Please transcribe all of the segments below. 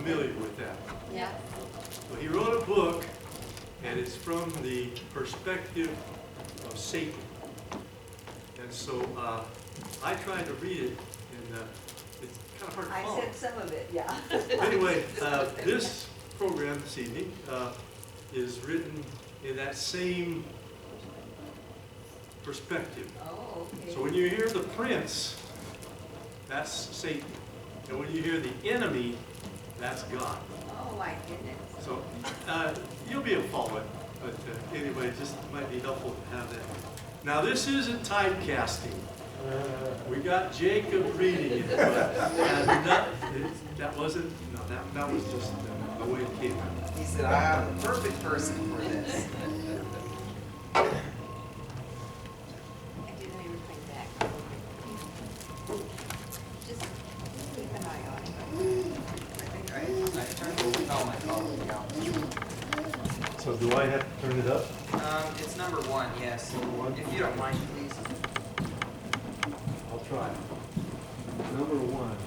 familiar with that. Yeah. Well, he wrote a book, and it's from the perspective of Satan. And so I tried to read it, and it's kind of hard to I follow. said some of it, yeah. Anyway, this program this evening is written in that same perspective. Oh, okay. So when you hear the prince, that's Satan. And when you hear the enemy, that's God. Oh, my goodness. So you'll be able to follow it. But anyway, just might be helpful to have that. Now this isn't typecasting. We got Jacob reading it. That wasn't, no, that was just the way it came out. He said, I am the perfect person for this. I didn't even think back. Just keep an eye on it. I think I turned to tell my colleague out. So do I have to turn it up? It's number 1, yes. Number 1? If you don't mind, please. I'll try. Number 1.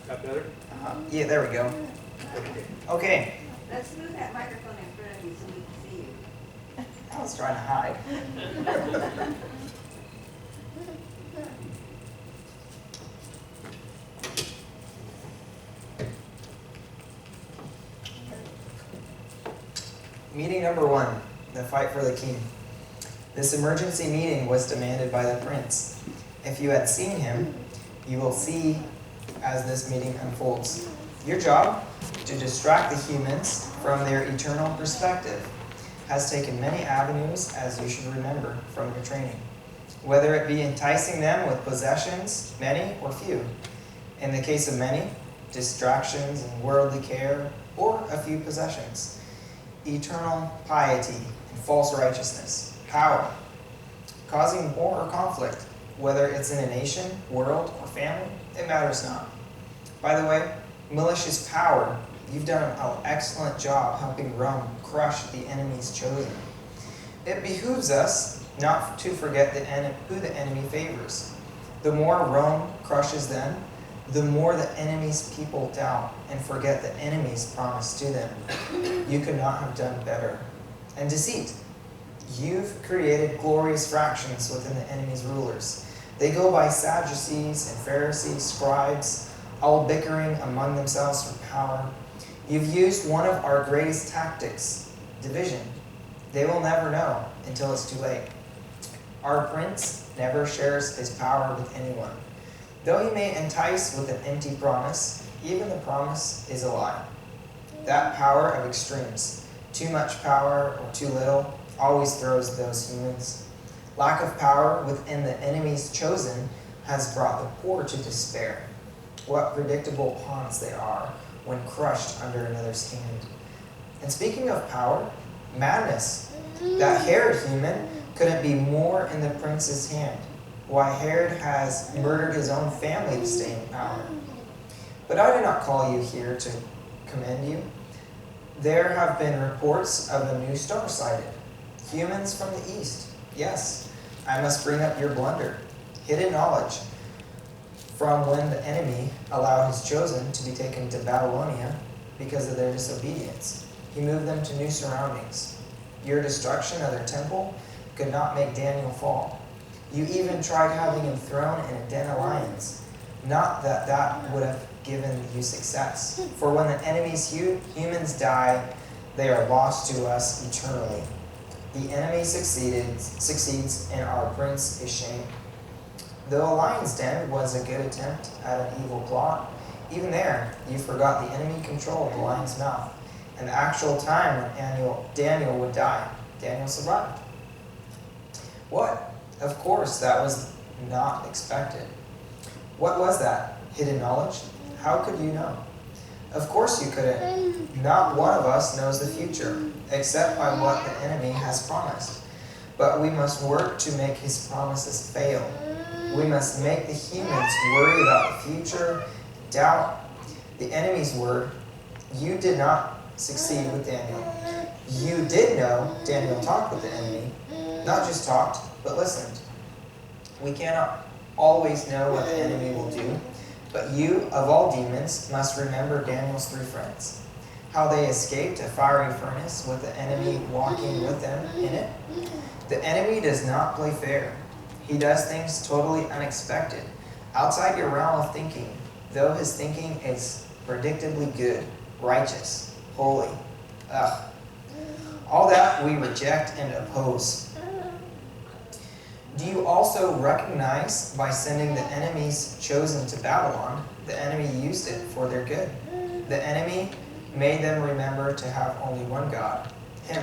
Got better? Yeah, there we go. Okay. Let's move that microphone in front of you so we can see you. I was trying to hide. Meeting number 1, the fight for the king. This emergency meeting was demanded by the prince. If you had seen him, you will see as this meeting unfolds. Your job, to distract the humans from their eternal perspective, has taken many avenues, as you should remember from your training. Whether it be enticing them with possessions, many or few. In the case of many, distractions and worldly care, or a few possessions. Eternal piety and false righteousness. Power, causing war or conflict, whether it's in a nation, world, or family, it matters not. By the way, malicious power, you've done an excellent job helping Rome crush the enemy's chosen. It behooves us not to forget who the enemy favors. The more Rome crushes them, the more the enemy's people doubt and forget the enemy's promise to them. You could not have done better. And deceit. You've created glorious fractions within the enemy's rulers. They go by Sadducees and Pharisees, scribes, all bickering among themselves for power. You've used one of our greatest tactics, division. They will never know until it's too late. Our prince never shares his power with anyone. Though he may entice with an empty promise, even the promise is a lie. That power of extremes, too much power or too little, always throws those humans. Lack of power within the enemy's chosen has brought the poor to despair. What predictable pawns they are when crushed under another's hand. And speaking of power, madness. That Herod human couldn't be more in the prince's hand. Why Herod has murdered his own family to stay in power. But I do not call you here to commend you. There have been reports of a new star sighted. Humans from the east. Yes, I must bring up your blunder. Hidden knowledge. From when the enemy allowed his chosen to be taken to Babylonia because of their disobedience. He moved them to new surroundings. Your destruction of their temple could not make Daniel fall. You even tried having him thrown in a den of lions. Not that that would have given you success. For when the enemy's humans die, they are lost to us eternally. The enemy succeeds, and our prince is shamed. Though a lion's den was a good attempt at an evil plot, even there you forgot the enemy controlled the lion's mouth, and the actual time when Daniel would die. Daniel survived. What? Of course, that was not expected. What was that? Hidden knowledge? How could you know? Of course you couldn't. Not one of us knows the future, except by what the enemy has promised. But we must work to make his promises fail. We must make the humans worry about the future, doubt the enemy's word. You did not succeed with Daniel. You did know Daniel talked with the enemy. Not just talked, but listened. We cannot always know what the enemy will do, but you, of all demons, must remember Daniel's 3 friends, how they escaped a fiery furnace with the enemy walking with them in it. The enemy does not play fair. He does things totally unexpected, outside your realm of thinking, though his thinking is predictably good, righteous, holy. Ugh. All that we reject and oppose. Do you also recognize by sending the enemies chosen to Babylon, the enemy used it for their good? The enemy made them remember to have only one God, him.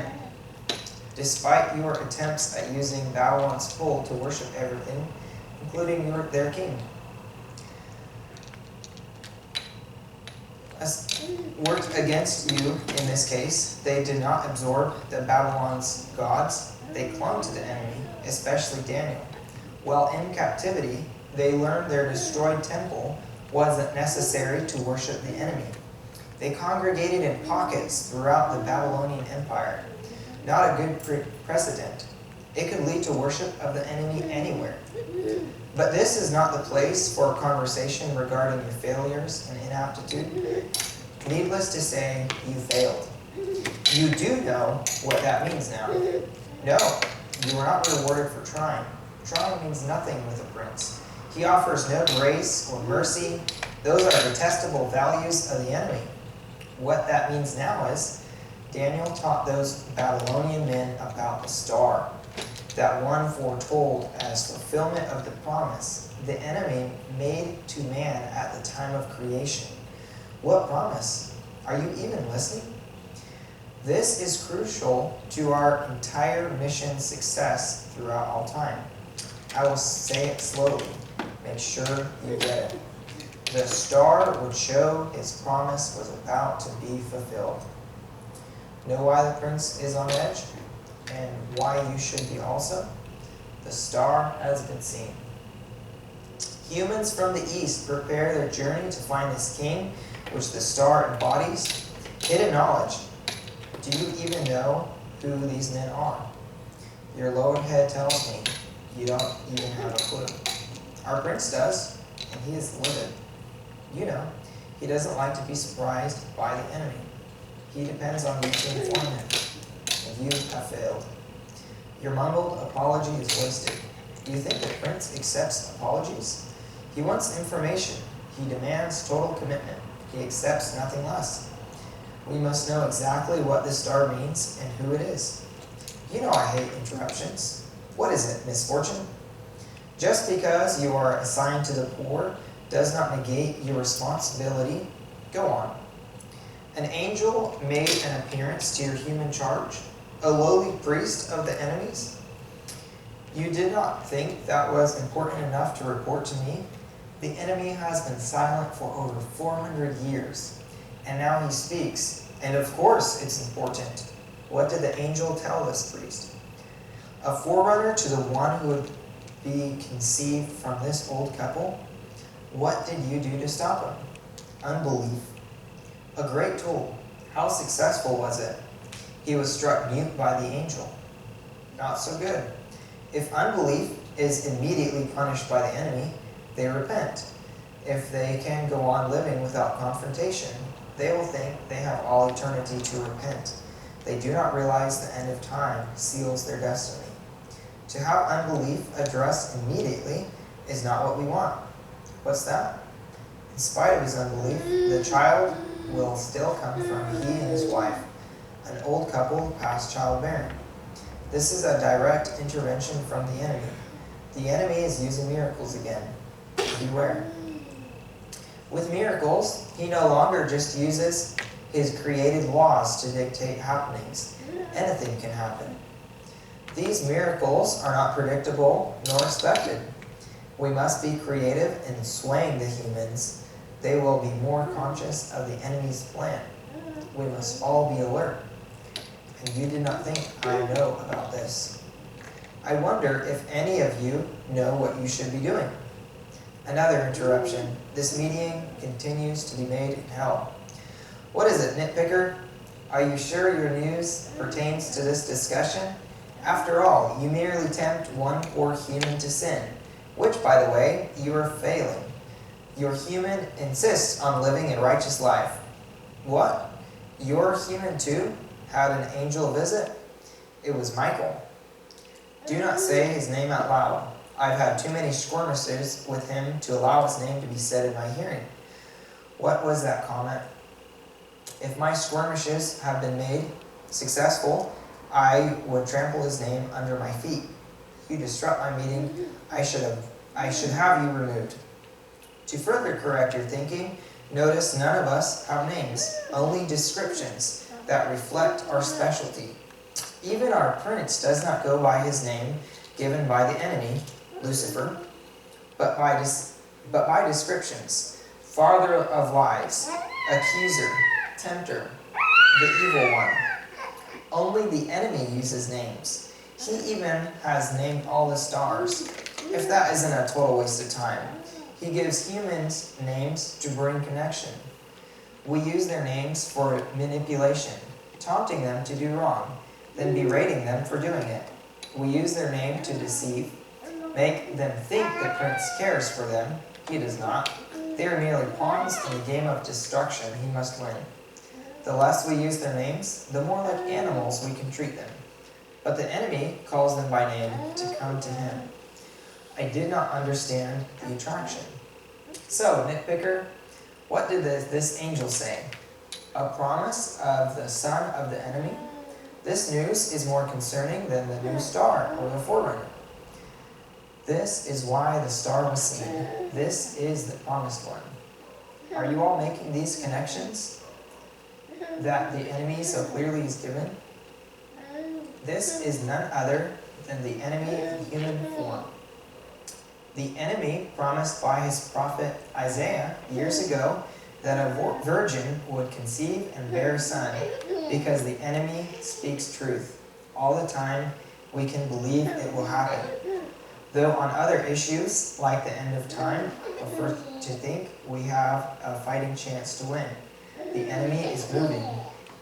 Despite your attempts at using Babylon's tool to worship everything, including their king. Worked against you in this case, they did not absorb the Babylon's gods. They clung to the enemy, especially Daniel. While in captivity, they learned their destroyed temple wasn't necessary to worship the enemy. They congregated in pockets throughout the Babylonian Empire. Not a good precedent. It could lead to worship of the enemy anywhere. But this is not the place for a conversation regarding your failures and inaptitude. Needless to say, you failed. You do know what that means now. No, you were not rewarded for trying. Trying means nothing with a prince. He offers no grace or mercy. Those are detestable values of the enemy. What that means now is, Daniel taught those Babylonian men about the star, that one foretold as fulfillment of the promise the enemy made to man at the time of creation. What promise? Are you even listening? This is crucial to our entire mission success throughout all time. I will say it slowly. Make sure you get it. The star would show his promise was about to be fulfilled. Know why the prince is on edge? And why you should be also? The star has been seen. Humans from the east prepare their journey to find this king, which the star embodies. Hidden knowledge. Do you even know who these men are? Your lowered head tells me you don't even have a clue. Our prince does, and he is livid. You know, he doesn't like to be surprised by the enemy. He depends on you to inform him, and you have failed. Your mumbled apology is wasted. Do you think the prince accepts apologies? He wants information. He demands total commitment. He accepts nothing less. We must know exactly what this star means and who it is. You know I hate interruptions. What is it, misfortune? Just because you are assigned to the poor does not negate your responsibility. Go on. An angel made an appearance to your human charge, a lowly priest of the enemies. You did not think that was important enough to report to me? The enemy has been silent for over 400 years, and now he speaks, and of course it's important. What did the angel tell this priest? A forerunner to the one who would be conceived from this old couple? What did you do to stop him? Unbelief. A great tool. How successful was it? He was struck mute by the angel. Not so good. If unbelief is immediately punished by the enemy, they repent. If they can go on living without confrontation, they will think they have all eternity to repent. They do not realize the end of time seals their destiny. To have unbelief addressed immediately is not what we want. What's that? In spite of his unbelief, the child will still come from he and his wife, an old couple past childbearing. This is a direct intervention from the enemy. The enemy is using miracles again. Beware. With miracles, he no longer just uses his created laws to dictate happenings. Anything can happen. These miracles are not predictable nor expected. We must be creative in swaying the humans. They will be more conscious of the enemy's plan. We must all be alert. And you did not think I know about this. I wonder if any of you know what you should be doing. Another interruption. This meeting continues to be made in hell. What is it, nitpicker? Are you sure your news pertains to this discussion? After all, you merely tempt one poor human to sin. which, by the way, you are failing. Your human insists on living a righteous life. What? Your human too had an angel visit? It was Michael. Do not say his name out loud. I've had too many skirmishes with him to allow his name to be said in my hearing. What was that comment? If my skirmishes have been made successful, I would trample his name under my feet. You disrupt my meeting. I should have you removed. To further correct your thinking, notice none of us have names, only descriptions that reflect our specialty. Even our prince does not go by his name given by the enemy, Lucifer, but by descriptions: father of lies, accuser, tempter, the evil one. Only the enemy uses names. He even has named all the stars. If that isn't a total waste of time, he gives humans names to bring connection. We use their names for manipulation, taunting them to do wrong, then berating them for doing it. We use their name to deceive, make them think the prince cares for them. He does not. They are merely pawns in the game of destruction he must win. The less we use their names, the more like animals we can treat them. But the enemy calls them by name to come to him. I did not understand the attraction. So, nitpicker, what did this angel say? A promise of the son of the enemy? This news is more concerning than the new star or the forerunner. This is why the star was seen. This is the promised one. Are you all making these connections that the enemy so clearly is given? This is none other than the enemy in human form. The enemy promised by his prophet Isaiah years ago that a virgin would conceive and bear a son, because the enemy speaks truth. All the time we can believe it will happen. Though on other issues, like the end of time, prefer to think we have a fighting chance to win. The enemy is moving,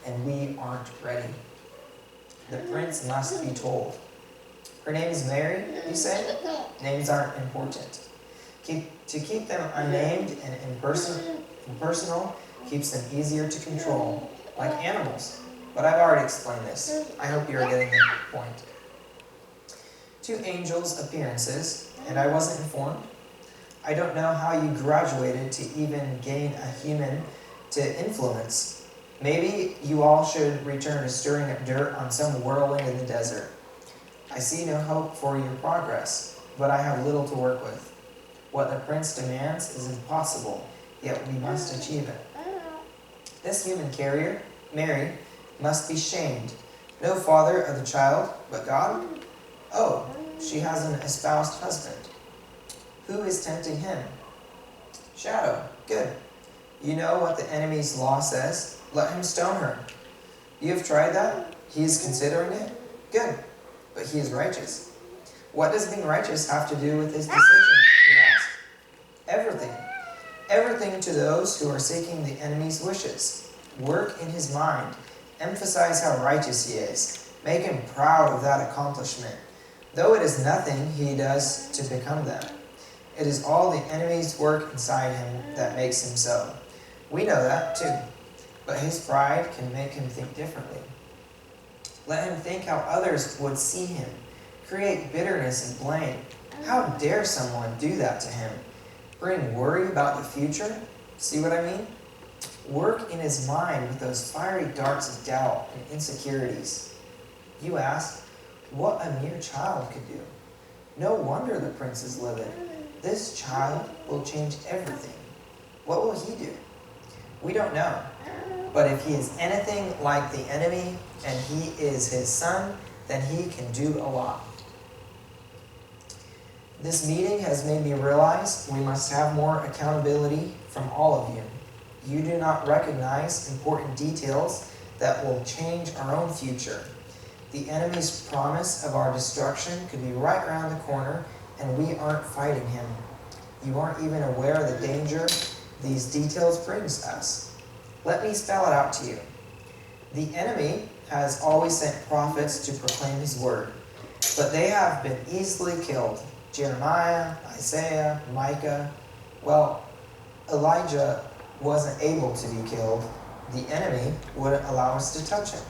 and we aren't ready. The prince must be told. Her name is Mary, you say? Names aren't important. To keep them unnamed and impersonal keeps them easier to control, like animals. But I've already explained this. I hope you're getting the point. 2 angels' appearances, and I wasn't informed. I don't know how you graduated to even gain a human to influence. Maybe you all should return to stirring up dirt on some whirlwind in the desert. I see no hope for your progress, but I have little to work with. What the prince demands is impossible, yet we must achieve it. This human carrier, Mary, must be shamed. No father of the child, but God? Oh, she has an espoused husband. Who is tempting him? Shadow. Good. You know what the enemy's law says. Let him stone her. You have tried that? He is considering it? Good. But he is righteous. What does being righteous have to do with his decision, you ask? Everything. Everything to those who are seeking the enemy's wishes. Work in his mind. Emphasize how righteous he is. Make him proud of that accomplishment, though it is nothing he does to become them. It is all the enemy's work inside him that makes him so. We know that too, but his pride can make him think differently. Let him think how others would see him, create bitterness and blame. How dare someone do that to him? Bring worry about the future? See what I mean? Work in his mind with those fiery darts of doubt and insecurities. You ask, what a mere child could do. No wonder the prince is livid. This child will change everything. What will he do? We don't know. But if he is anything like the enemy and he is his son, then he can do a lot. This meeting has made me realize we must have more accountability from all of you. You do not recognize important details that will change our own future. The enemy's promise of our destruction could be right around the corner, and we aren't fighting him. You aren't even aware of the danger these details brings us. Let me spell it out to you. The enemy has always sent prophets to proclaim his word, but they have been easily killed. Jeremiah, Isaiah, Micah. Well, Elijah wasn't able to be killed. The enemy wouldn't allow us to touch him.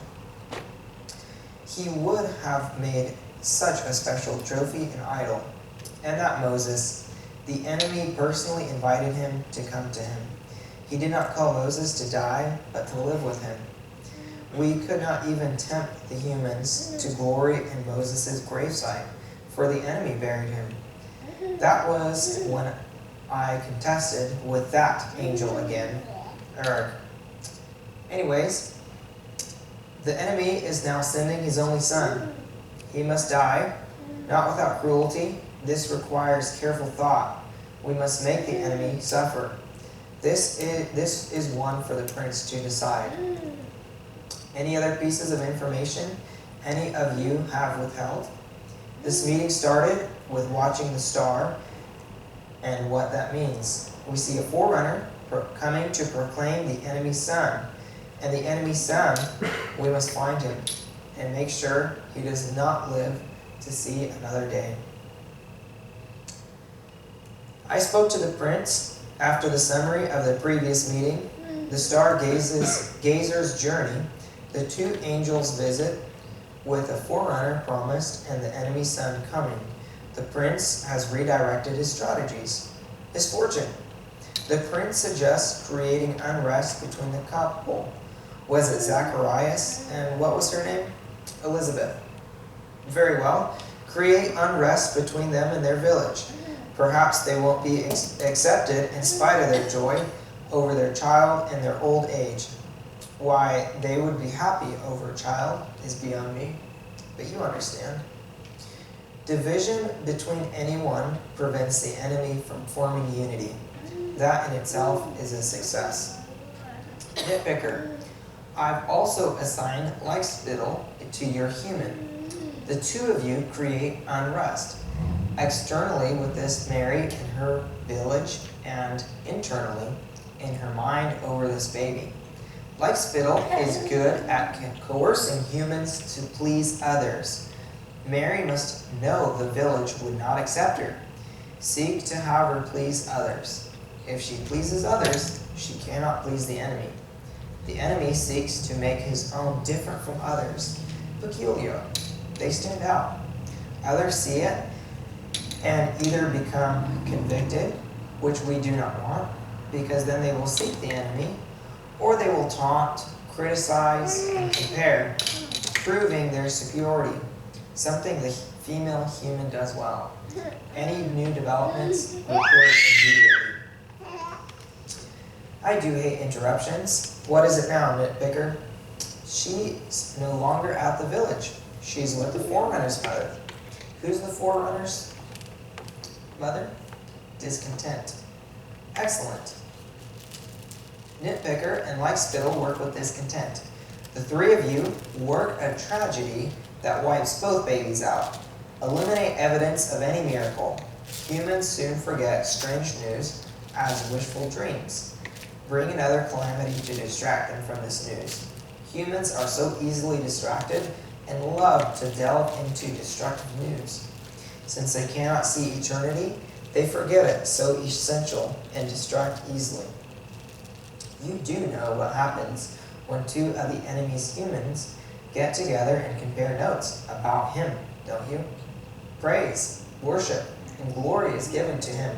He would have made such a special trophy and idol. And that Moses, the enemy personally invited him to come to him. He did not call Moses to die, but to live with him. We could not even tempt the humans to glory in Moses' gravesite, for the enemy buried him. That was when I contested with that angel again. Anyways, the enemy is now sending his only son. He must die, not without cruelty. This requires careful thought. We must make the enemy suffer. This is one for the prince to decide. Any other pieces of information any of you have withheld? This meeting started with watching the star and what that means. We see a forerunner coming to proclaim the enemy's son. And the enemy's son, we must find him and make sure he does not live to see another day. I spoke to the prince after the summary of the previous meeting, the stargazer's journey, the two angels' visit with a forerunner promised, and the enemy's son coming. The prince has redirected his strategies. His fortune. The prince suggests creating unrest between the couple. Was it Zacharias and what was her name? Elizabeth. Very well. Create unrest between them and their village. Perhaps they won't be accepted in spite of their joy over their child in their old age. Why they would be happy over a child is beyond me, but you understand. Division between anyone prevents the enemy from forming unity. That in itself is a success. Nitpicker. I've also assigned Likespittle to your human. The two of you create unrest. Externally with this Mary in her village, and internally in her mind over this baby. Likespittle is good at coercing humans to please others. Mary must know the village would not accept her. Seek to have her please others. If she pleases others, she cannot please the enemy. The enemy seeks to make his own different from others, peculiar. They stand out. Others see it and either become convicted, which we do not want, because then they will seek the enemy, or they will taunt, criticize, and compare, proving their superiority, something the female human does well. Any new developments, report immediately. I do hate interruptions. What is it now, nitpicker? She's no longer at the village. She's with the forerunner's mother. Who's the forerunner's mother? Discontent. Excellent. Nitpicker and Likespittle work with discontent. The three of you work a tragedy that wipes both babies out. Eliminate evidence of any miracle. Humans soon forget strange news as wishful dreams. Bring another calamity to distract them from this news. Humans are so easily distracted and love to delve into destructive news. Since they cannot see eternity, they forget it so essential and distract easily. You do know what happens when two of the enemy's humans get together and compare notes about him, don't you? Praise, worship, and glory is given to him.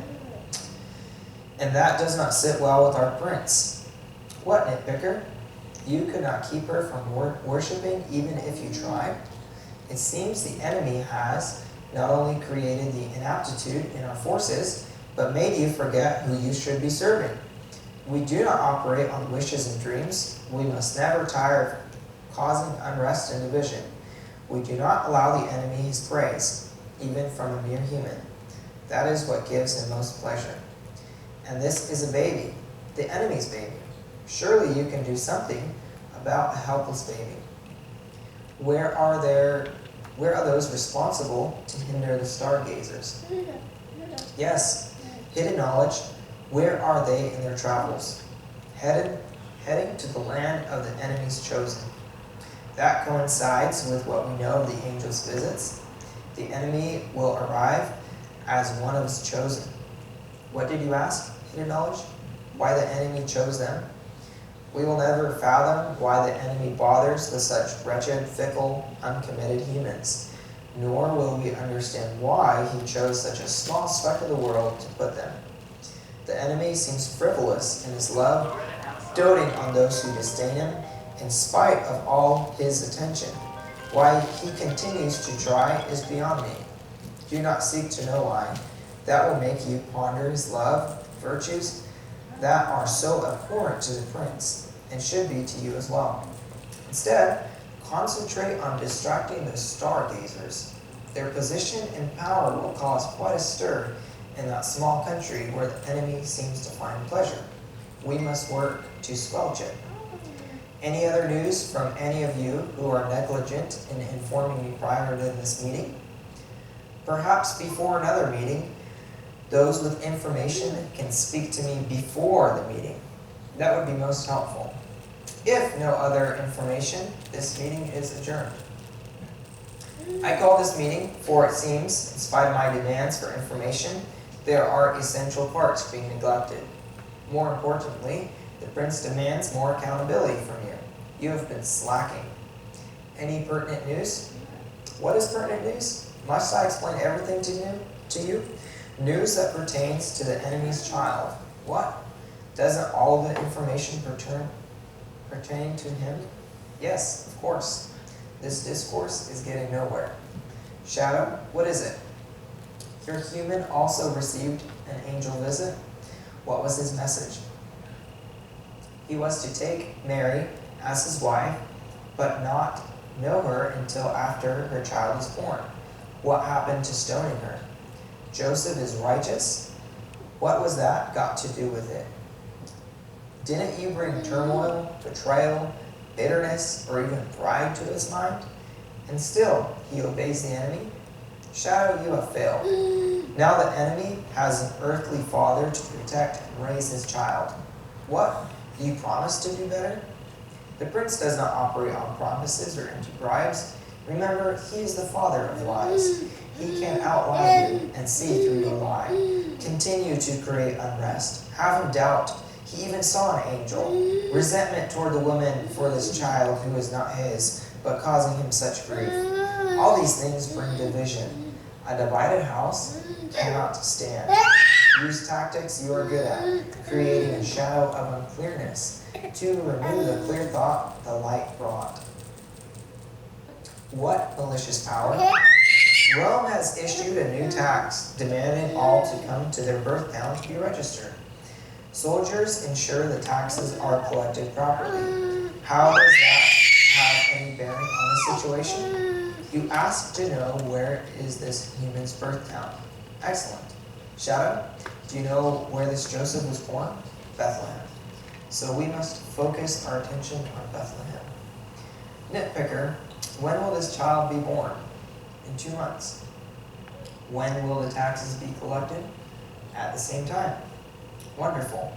And that does not sit well with our prince. What, nitpicker? You could not keep her from worshiping even if you tried? It seems the enemy has not only created the inaptitude in our forces, but made you forget who you should be serving. We do not operate on wishes and dreams. We must never tire of causing unrest and division. We do not allow the enemy his praise, even from a mere human. That is what gives him most pleasure. And this is a baby, the enemy's baby. Surely you can do something about a helpless baby. Where are those responsible to hinder the stargazers? Yes, hidden knowledge. Where are they in their travels? Heading to the land of the enemy's chosen. That coincides with what we know of the angels' visits. The enemy will arrive as one of his chosen. What did you ask? He acknowledged. Why the enemy chose them? We will never fathom why the enemy bothers with such wretched, fickle, uncommitted humans, nor will we understand why he chose such a small speck of the world to put them. The enemy seems frivolous in his love, doting on those who disdain him, in spite of all his attention. Why he continues to try is beyond me. Do not seek to know why. That will make you ponder his love, virtues that are so abhorrent to the prince, and should be to you as well. Instead, concentrate on distracting the stargazers. Their position and power will cause quite a stir in that small country where the enemy seems to find pleasure. We must work to squelch it. Any other news from any of you who are negligent in informing me prior to this meeting? Perhaps before another meeting, those with information can speak to me before the meeting. That would be most helpful. If no other information, this meeting is adjourned. I call this meeting, for it seems, in spite of my demands for information, there are essential parts being neglected. More importantly, the prince demands more accountability from you. You have been slacking. Any pertinent news? What is pertinent news? Must I explain everything to you? News that pertains to the enemy's child. What? Doesn't all the information pertain to him? Yes, of course. This discourse is getting nowhere. Shadow, what is it? Your human also received an angel visit. What was his message? He was to take Mary as his wife, but not know her until after her child is born. What happened to stoning her? Joseph is righteous. What was that got to do with it? Didn't you bring turmoil, betrayal, bitterness, or even pride to his mind? And still, he obeys the enemy? Shadow, you have failed. Now the enemy has an earthly father to protect and raise his child. What? Do you promise to do better? The prince does not operate on promises or empty bribes. Remember, he is the father of lies. He can outlie you and see through your lie. Continue to create unrest. Have him doubt. He even saw an angel. Resentment toward the woman for this child who is not his, but causing him such grief. All these things bring division. A divided house cannot stand. Use tactics you are good at, creating a shadow of unclearness to remove the clear thought the light brought. What malicious power? Rome has issued a new tax, demanding all to come to their birth town to be registered. Soldiers ensure the taxes are collected properly. How does that have any bearing on the situation? You ask to know where is this human's birth town. Excellent. Shadow, do you know where this Joseph was born? Bethlehem. So we must focus our attention on Bethlehem. Nitpicker, when will this child be born? In 2 months. When will the taxes be collected? At the same time. Wonderful.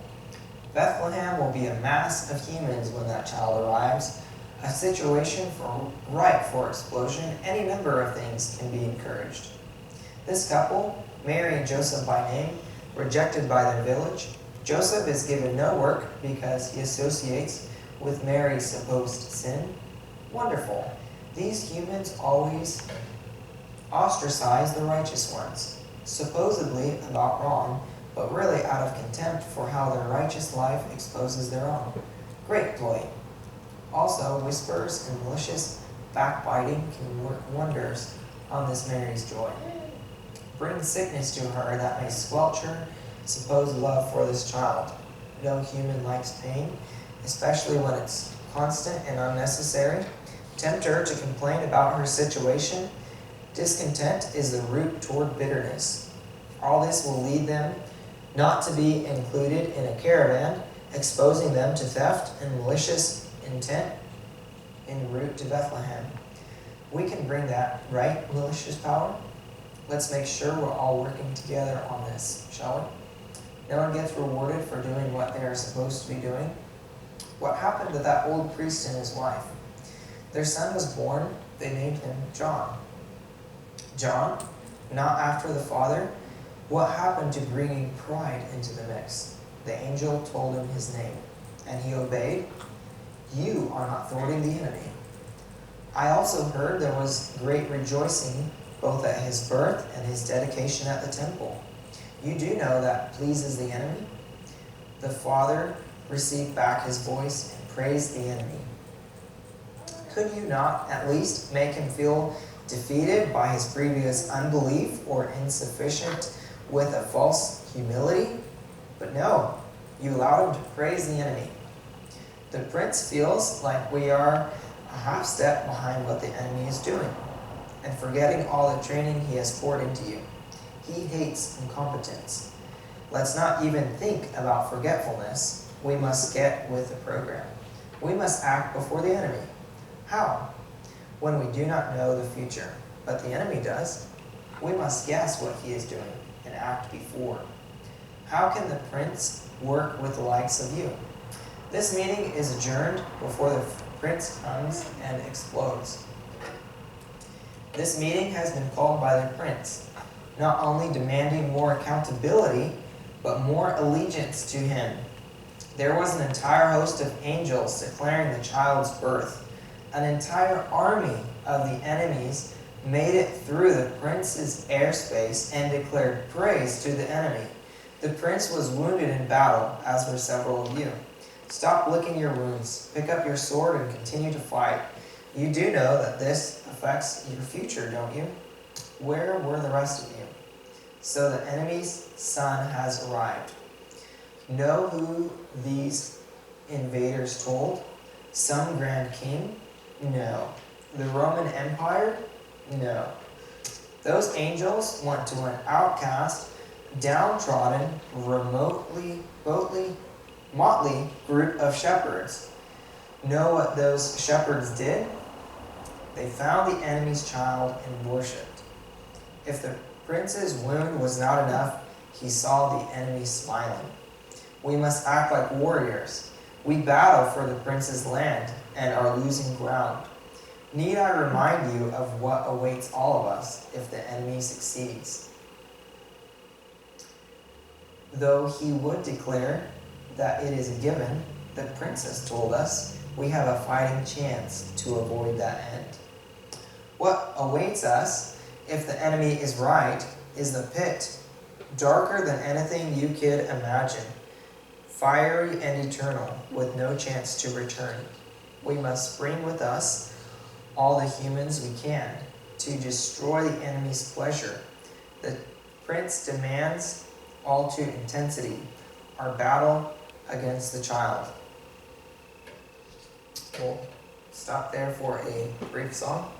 Bethlehem will be a mass of humans when that child arrives. A situation ripe for explosion. Any number of things can be encouraged. This couple, Mary and Joseph by name, rejected by their village. Joseph is given no work because he associates with Mary's supposed sin. Wonderful. These humans always ostracize the righteous ones, supposedly about wrong, but really out of contempt for how their righteous life exposes their own. Great ploy. Also, whispers and malicious backbiting can work wonders on this Mary's joy. Bring sickness to her that may squelch her supposed love for this child. No human likes pain, especially when it's constant and unnecessary. Tempt her to complain about her situation. Discontent is the route toward bitterness. All this will lead them not to be included in a caravan, exposing them to theft and malicious intent en route to Bethlehem. We can bring that, right, malicious power? Let's make sure we're all working together on this, shall we? No one gets rewarded for doing what they are supposed to be doing. What happened to that old priest and his wife? Their son was born, they named him John. John, not after the father, What happened to bringing pride into the mix? The angel told him his name, and he obeyed. You are not thwarting the enemy. I also heard there was great rejoicing both at his birth and his dedication at the temple. You do know that pleases the enemy? The Father received back his voice and praised the enemy. Could you not at least make him feel defeated by his previous unbelief or insufficient with a false humility? But no, you allowed him to praise the enemy. The prince feels like we are a half step behind what the enemy is doing and forgetting all the training he has poured into you. He hates incompetence. Let's not even think about forgetfulness. We must get with the program. We must act before the enemy. How? When we do not know the future, but the enemy does. We must guess what he is doing and act before. How can the prince work with the likes of you? This meeting is adjourned before the prince comes and explodes. This meeting has been called by the prince, not only demanding more accountability, but more allegiance to him. There was an entire host of angels declaring the child's birth. An entire army of the enemies made it through the prince's airspace and declared praise to the enemy. The prince was wounded in battle, as were several of you. Stop licking your wounds, pick up your sword, and continue to fight. You do know that this affects your future, don't you? Where were the rest of you? So the enemy's son has arrived. Know who these invaders told? Some grand king? No. The Roman Empire? No. Those angels went to an outcast, downtrodden, motley group of shepherds. Know what those shepherds did? They found the enemy's child and worshipped. If the prince's wound was not enough, he saw the enemy smiling. We must act like warriors. We battle for the prince's land and are losing ground. Need I remind you of what awaits all of us if the enemy succeeds? Though he would declare that it is a given, the princess told us we have a fighting chance to avoid that end. What awaits us, if the enemy is right, is the pit, darker than anything you could imagine, fiery and eternal, with no chance to return. We must bring with us all the humans we can to destroy the enemy's pleasure. The prince demands all too intensity, our battle against the child. We'll stop there for a brief song.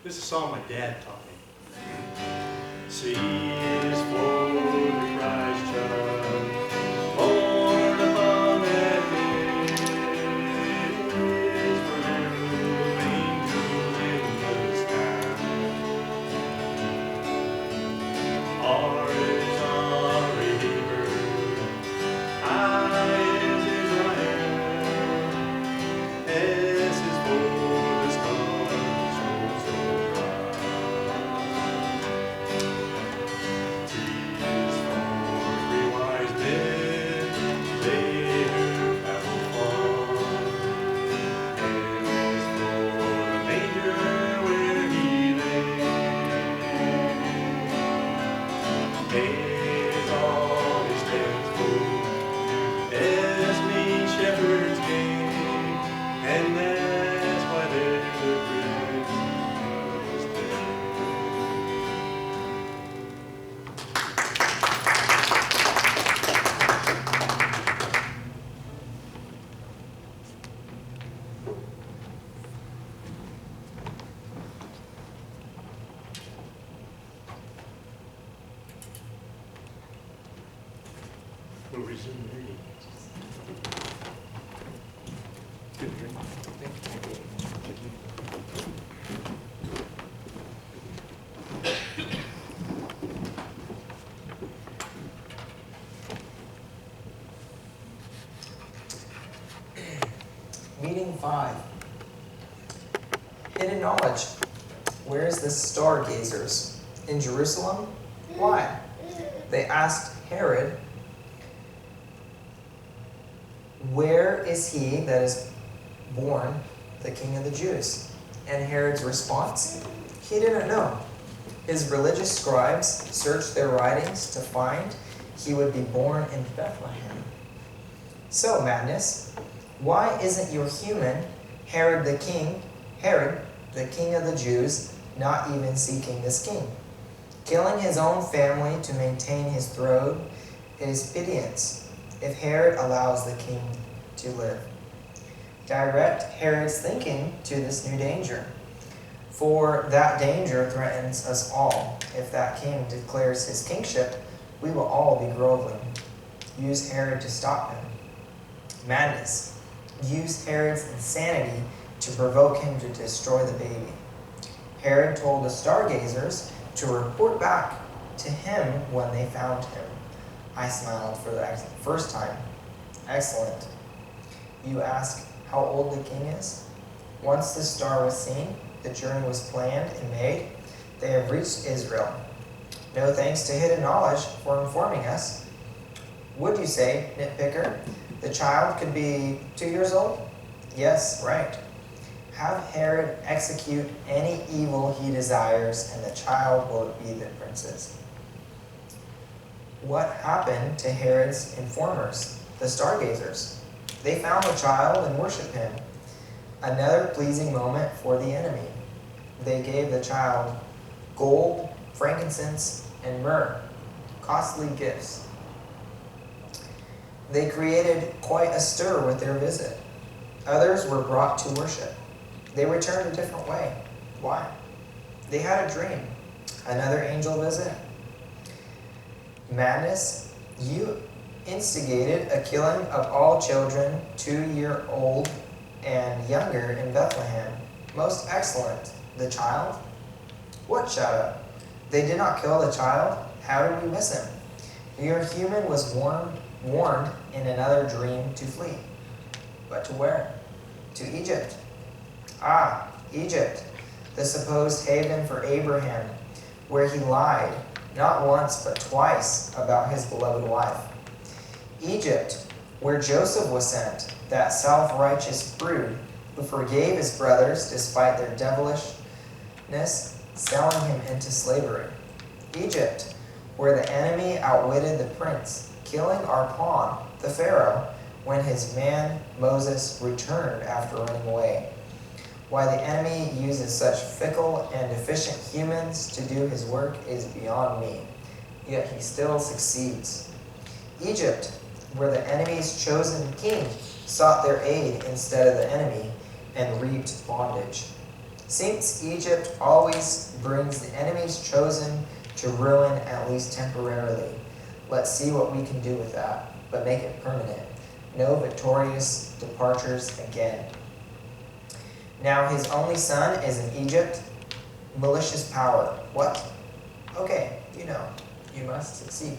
This is a song my dad taught me. C is for the Christ child, born upon that day. It is for herald angels in the sky. R is our Redeemer, I is Israel, S is for the stars shone so bright. T is for 3 wise men, they who traveled far. M is for the manger where he lay. A is all his faithful, S means shepherds came, and that's why they're the Christmas Day. We'll resume the meeting. Good drink. Meeting 5. Hidden knowledge. Where is the stargazers? In Jerusalem? Why? They asked Herod, where is he that is born the king of the Jews? And Herod's response? He didn't know. His religious scribes searched their writings to find he would be born in Bethlehem. So, madness, why isn't your human Herod the king of the Jews, not even seeking this king? Killing his own family to maintain his throne is pittance if Herod allows the king to live. Direct Herod's thinking to this new danger, for that danger threatens us all. If that king declares his kingship, we will all be groveling. Use Herod to stop him. Madness. Use Herod's insanity to provoke him to destroy the baby. Herod told the stargazers to report back to him when they found him. I smiled for the first time. Excellent. You ask how old the king is? Once the star was seen, the journey was planned and made. They have reached Israel. No thanks to hidden knowledge for informing us. Would you say, nitpicker, the child could be 2 years old? Yes, right. Have Herod execute any evil he desires, and the child will be the prince's. What happened to Herod's informers, the stargazers? They found the child and worshipped him. Another pleasing moment for the enemy. They gave the child gold, frankincense, and myrrh, costly gifts. They created quite a stir with their visit. Others were brought to worship. They returned a different way. Why? They had a dream. Another angel visit. Madness. You instigated a killing of all children 2-year-old and younger in Bethlehem. Most excellent. The child? What shadow? They did not kill the child. How did we miss him? Your human was warned in another dream to flee. But to where? To Egypt. Ah, Egypt, the supposed haven for Abraham, where he lied, not once but twice, about his beloved wife. Egypt, where Joseph was sent, that self-righteous brood who forgave his brothers despite their devilishness, selling him into slavery. Egypt, where the enemy outwitted the prince, killing our pawn, the Pharaoh, when his man Moses returned after running away. Why the enemy uses such fickle and deficient humans to do his work is beyond me, yet he still succeeds. Egypt, where the enemy's chosen king sought their aid instead of the enemy and reaped bondage. Since Egypt always brings the enemy's chosen to ruin, at least temporarily, let's see what we can do with that, but make it permanent. No victorious departures again. Now his only son is in Egypt. Malicious power. What? Okay, you know, you must succeed.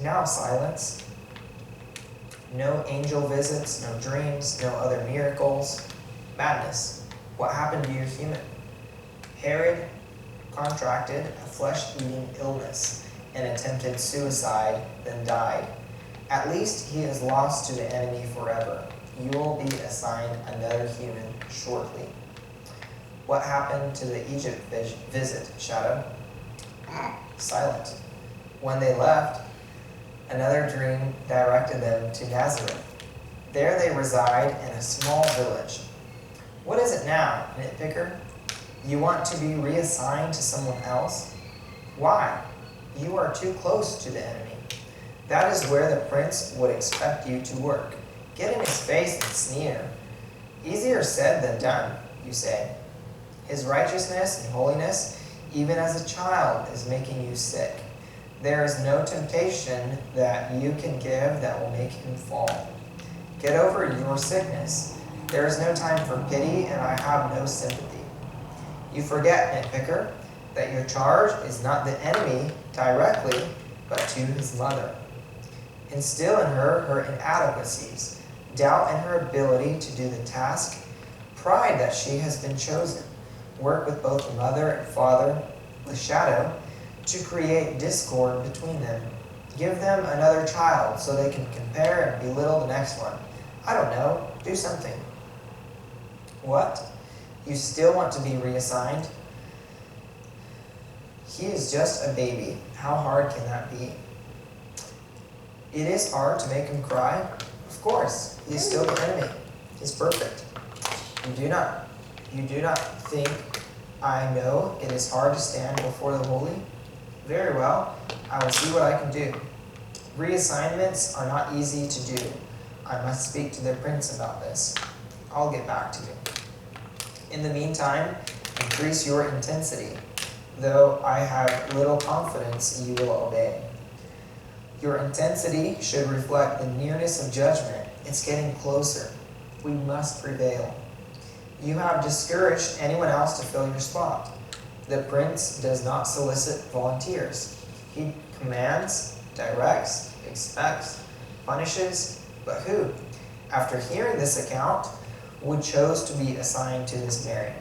Now silence. No angel visits, no dreams, no other miracles. Madness. What happened to your human? Herod contracted a flesh-eating illness and attempted suicide, then died. At least he is lost to the enemy forever. You will be assigned another human shortly. What happened to the Egypt visit, Shadow? Silent. When they left, another dream directed them to Nazareth. There they reside in a small village. What is it now, nitpicker? You want to be reassigned to someone else? Why? You are too close to the enemy. That is where the prince would expect you to work. Get in his face and sneer. Easier said than done, you say. His righteousness and holiness, even as a child, is making you sick. There is no temptation that you can give that will make him fall. Get over your sickness. There is no time for pity, and I have no sympathy. You forget, nitpicker, that your charge is not the enemy directly, but to his mother. Instill in her inadequacies, doubt in her ability to do the task, pride that she has been chosen. Work with both the mother and father, the shadow, to create discord between them. Give them another child so they can compare and belittle the next one. I don't know, do something. What? You still want to be reassigned? He is just a baby. How hard can that be? It is hard to make him cry. Of course, he is still the enemy. He's perfect. You do not think I know it is hard to stand before the holy? Very well, I will see what I can do. Reassignments are not easy to do. I must speak to the prince about this. I'll get back to you. In the meantime, increase your intensity, though I have little confidence you will obey. Your intensity should reflect the nearness of judgment. It's getting closer. We must prevail. You have discouraged anyone else to fill your spot. The prince does not solicit volunteers. He commands, directs, expects, punishes, but who, after hearing this account, would chose to be assigned to this Mary?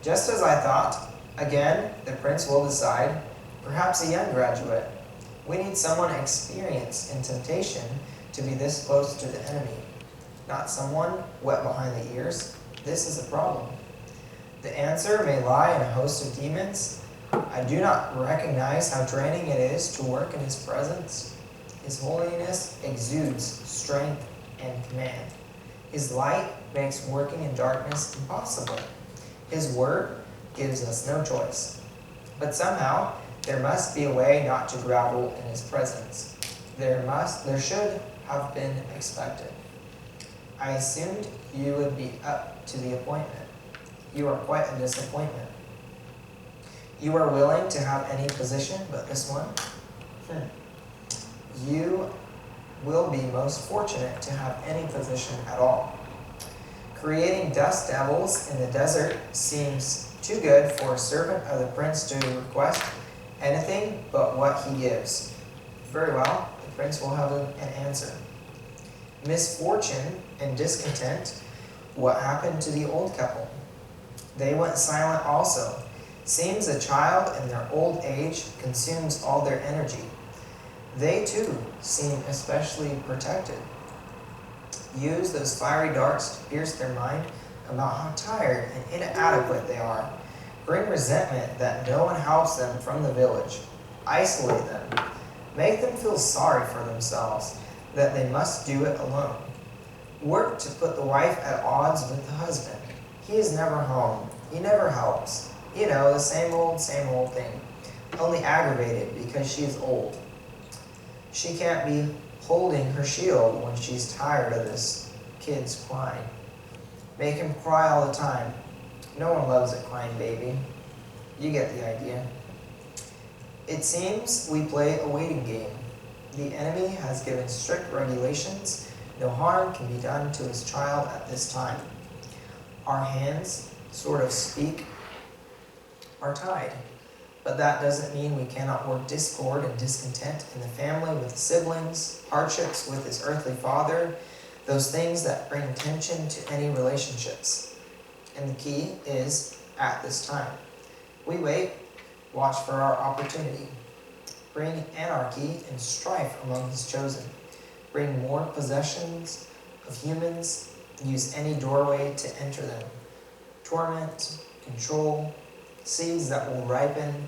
Just as I thought, again, the prince will decide, perhaps a young graduate. We need someone experienced in temptation to be this close to the enemy, not someone wet behind the ears. This is a problem. The answer may lie in a host of demons. I do not recognize how draining it is to work in his presence. His holiness exudes strength and command. His light makes working in darkness impossible. His word gives us no choice. But somehow, there must be a way not to grovel in his presence. There should have been expected. I assumed you would be up to the appointment. You are quite a disappointment. You are willing to have any position but this one? You will be most fortunate to have any position at all. Creating dust devils in the desert seems too good for a servant of the prince to request anything but what he gives. Very well, the prince will have an answer. Misfortune and discontent, what happened to the old couple? They went silent also. Seems a child in their old age consumes all their energy. They too seem especially protected. Use those fiery darts to pierce their mind about how tired and inadequate they are. Bring resentment that no one helps them from the village. Isolate them. Make them feel sorry for themselves, that they must do it alone. Work to put the wife at odds with the husband. He is never home. He never helps. You know, the same old thing. Only aggravated because she is old. She can't be holding her shield when she's tired of this kid's crying. Make him cry all the time. No one loves a crying baby. You get the idea. It seems we play a waiting game. The enemy has given strict regulations. No harm can be done to his child at this time. Our hands, sort of speak, are tied. But that doesn't mean we cannot work discord and discontent in the family with siblings, hardships with his earthly father, those things that bring tension to any relationships. And the key is at this time. We wait, watch for our opportunity. Bring anarchy and strife among his chosen. Bring more possessions of humans. Use any doorway to enter them. Torment, control, seeds that will ripen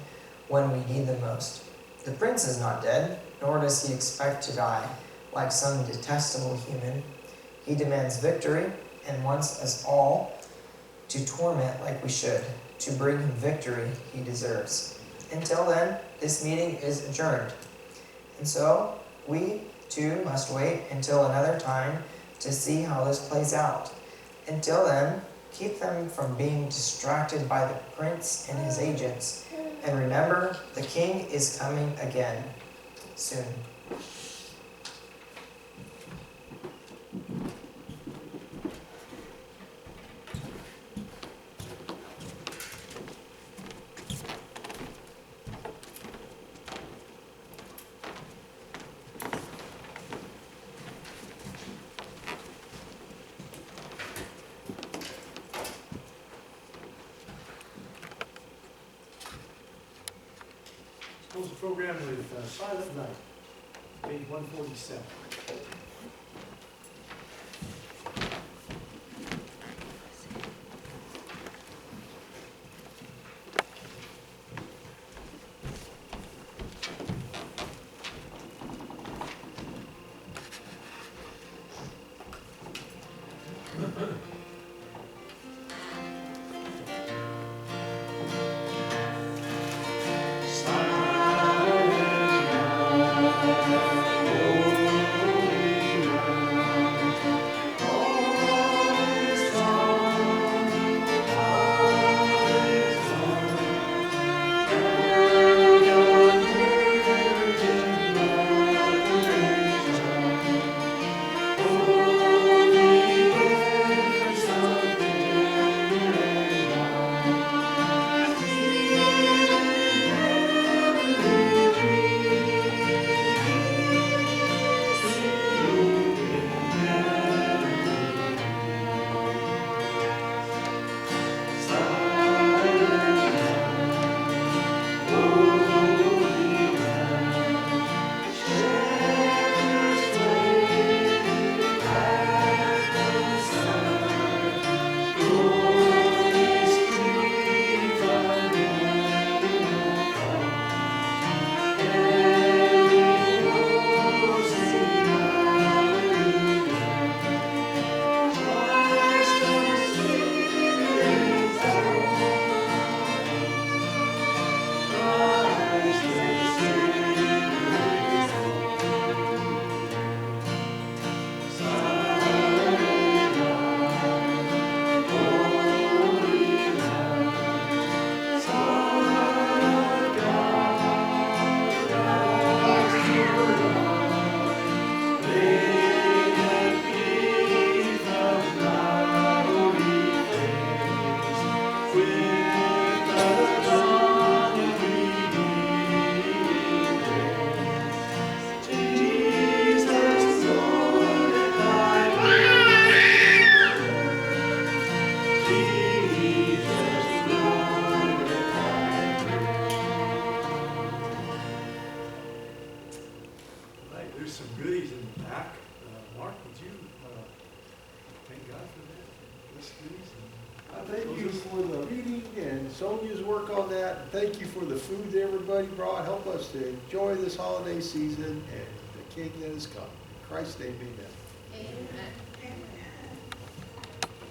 when we need them most. The prince is not dead, nor does he expect to die like some detestable human. He demands victory and wants us all to torment like we should, to bring him victory he deserves. Until then, this meeting is adjourned. And so, we too must wait until another time to see how this plays out. Until then, keep them from being distracted by the prince and his agents. And remember, the king is coming again. soon. Close the program with Silent Night, page 147. There's some goodies in the back. Mark, would you thank God for that? Those goodies? Thank you for the reading and Sonia's work on that. And thank you for the food that everybody brought. Help us to enjoy this holiday season and the King that has come. In Christ's name, amen.